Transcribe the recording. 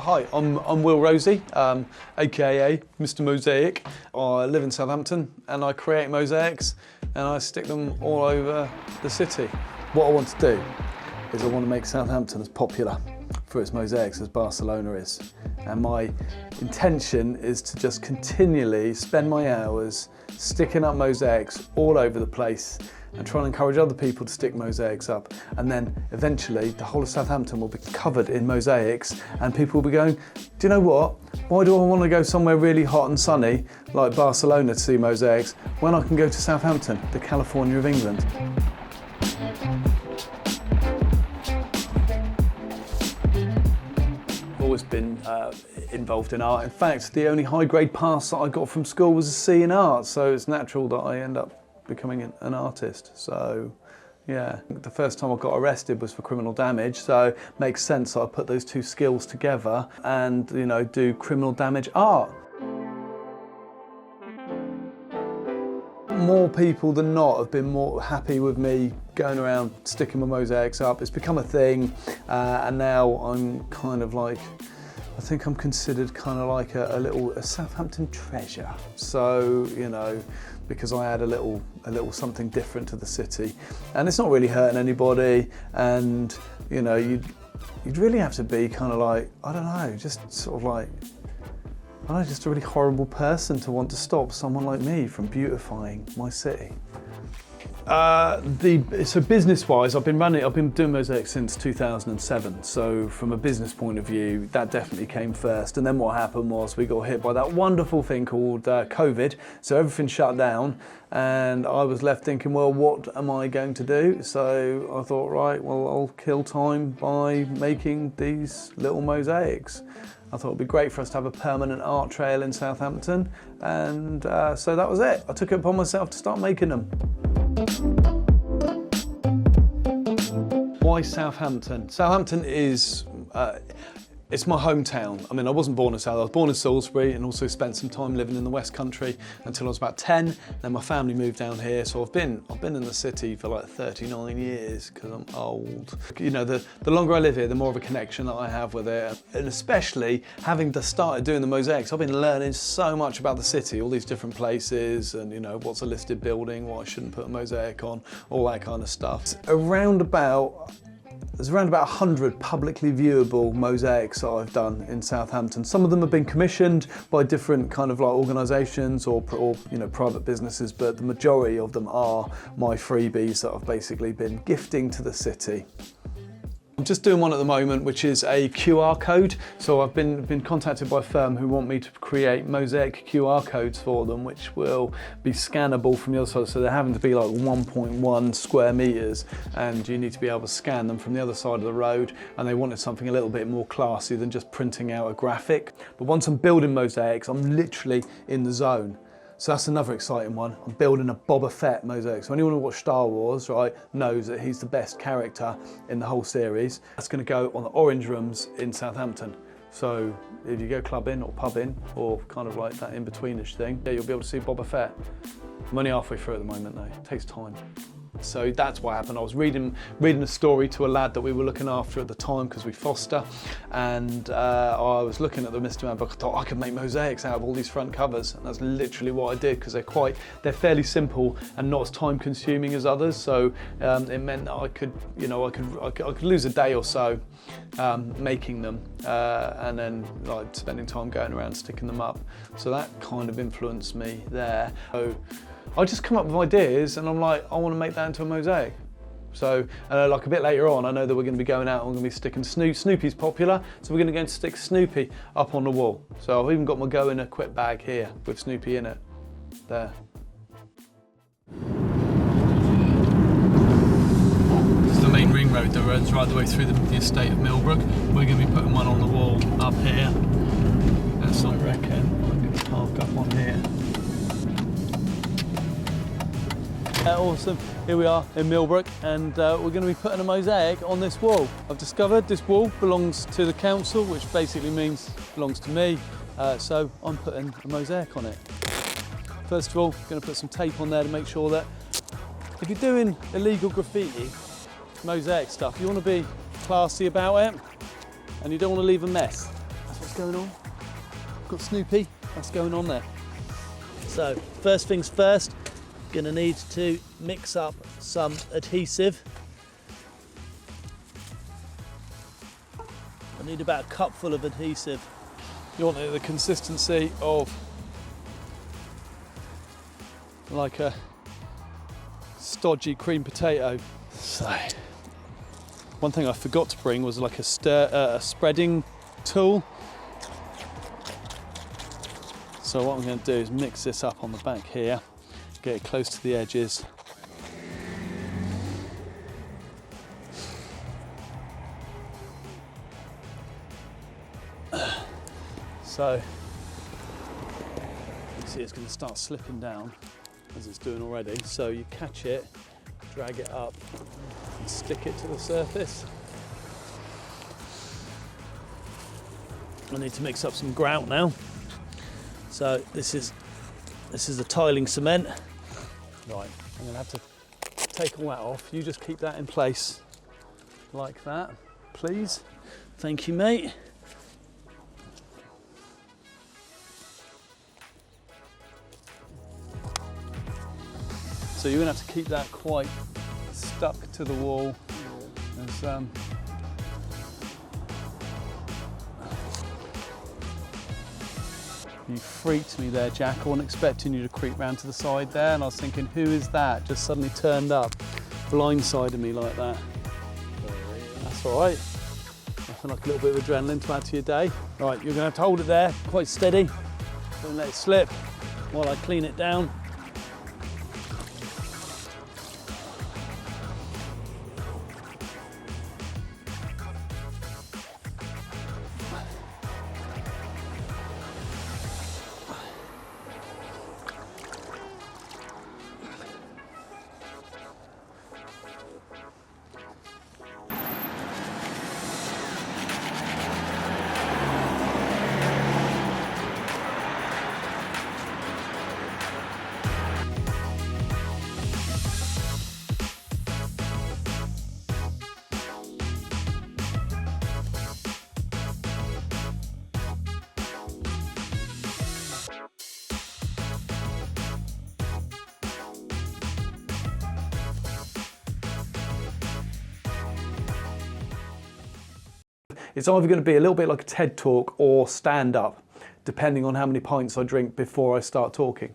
Hi, I'm Will Rosie, aka Mr. Mosaic. I live in Southampton and I create mosaics and I stick them all over the city. What I want to do is I want to make Southampton as popular for its mosaics as Barcelona is. And my intention is to just continually spend my hours sticking up mosaics all over the place and trying to encourage other people to stick mosaics up. And then eventually the whole of Southampton will be covered in mosaics and people will be going, do you know what? Why do I want to go somewhere really hot and sunny like Barcelona to see mosaics when I can go to Southampton, the California of England? Always been involved in art. In fact, the only high-grade pass that I got from school was a C in art, so it's natural that I end up becoming an artist. So yeah, the first time I got arrested was for criminal damage, so it makes sense that I put those two skills together and, you know, do criminal damage art. More people than not have been more happy with me going around sticking my mosaics up. It's become a thing, and now I'm kind of like, I think I'm considered kind of like a Southampton treasure. So, you know, because I add a little something different to the city, and it's not really hurting anybody. And you know, you'd really have to be kind of like, I don't know, just sort of like, I'm just a really horrible person to want to stop someone like me from beautifying my city. So business-wise, I've been doing mosaics since 2007. So from a business point of view, that definitely came first. And then what happened was we got hit by that wonderful thing called COVID. So everything shut down, and I was left thinking, well, what am I going to do? So I thought, right, well, I'll kill time by making these little mosaics. I thought it'd be great for us to have a permanent art trail in Southampton, and so that was it. I took it upon myself to start making them. Why Southampton? Southampton is, it's my hometown. I mean, I wasn't born in South, I was born in Salisbury and also spent some time living in the West Country until I was about 10. Then my family moved down here, so I've been in the city for like 39 years because I'm old. You know, the longer I live here, the more of a connection that I have with it. And especially having started doing the mosaics, I've been learning so much about the city, all these different places, and you know, what's a listed building, what I shouldn't put a mosaic on, all that kind of stuff. There's around about 100 publicly viewable mosaics that I've done in Southampton. Some of them have been commissioned by different kind of like organisations or you know, private businesses, but the majority of them are my freebies that I've basically been gifting to the city. I'm just doing one at the moment, which is a QR code. So I've been contacted by a firm who want me to create mosaic QR codes for them, which will be scannable from the other side. So they're having to be like 1.1 square meters, and you need to be able to scan them from the other side of the road. And they wanted something a little bit more classy than just printing out a graphic. But once I'm building mosaics, I'm literally in the zone. So that's another exciting one. I'm building a Boba Fett mosaic. So anyone who watched Star Wars, right, knows that he's the best character in the whole series. That's gonna go on the orange rooms in Southampton. So if you go clubbing or pubbing or kind of like that in-betweenish thing, yeah, you'll be able to see Boba Fett. I'm only halfway through at the moment though, it takes time. So that's what happened. I was reading a story to a lad that we were looking after at the time because we foster, and I was looking at the Mr. Man book. I thought I could make mosaics out of all these front covers, and that's literally what I did because they're fairly simple and not as time consuming as others. So it meant that I could lose a day or so making them, and then like spending time going around sticking them up. So that kind of influenced me there. So I just come up with ideas and I'm like, I want to make that into a mosaic. So like a bit later on, I know that we're going to be going out and we're going to be sticking Snoopy's popular, so we're going to go and stick Snoopy up on the wall. So I've even got my Go In Equip bag here with Snoopy in it, there. This is the main ring road that runs right the way through the estate of Millbrook. We're going to be putting one on the wall up here. That's I reckon. I'm going to park up on here. Awesome, here we are in Millbrook, and we're going to be putting a mosaic on this wall. I've discovered this wall belongs to the council, which basically means belongs to me, so I'm putting a mosaic on it. First of all, I'm going to put some tape on there to make sure that if you're doing illegal graffiti, mosaic stuff, you want to be classy about it, and you don't want to leave a mess. That's going on. Got Snoopy, that's going on there. So first things first, gonna need to mix up some adhesive. I need about a cupful of adhesive. You want the consistency of like a stodgy cream potato. So one thing I forgot to bring was like a spreading tool. So what I'm going to do is mix this up on the back here, get it close to the edges. So you see it's going to start slipping down as it's doing already. So you catch it, drag it up and stick it to the surface. I need to mix up some grout now. So this is a tiling cement. Right, I'm going to have to take all that off. You just keep that in place like that, please. Thank you, mate. So you're going to have to keep that quite stuck to the wall. You freaked me there, Jack. I wasn't expecting you to creep round to the side there, and I was thinking, who is that? Just suddenly turned up, blindsided me like that. That's all right. Nothing like a little bit of adrenaline to add to your day. Right, you're going to have to hold it there, quite steady. Don't let it slip while I clean it down. It's either going to be a little bit like a TED talk or stand up, depending on how many pints I drink before I start talking.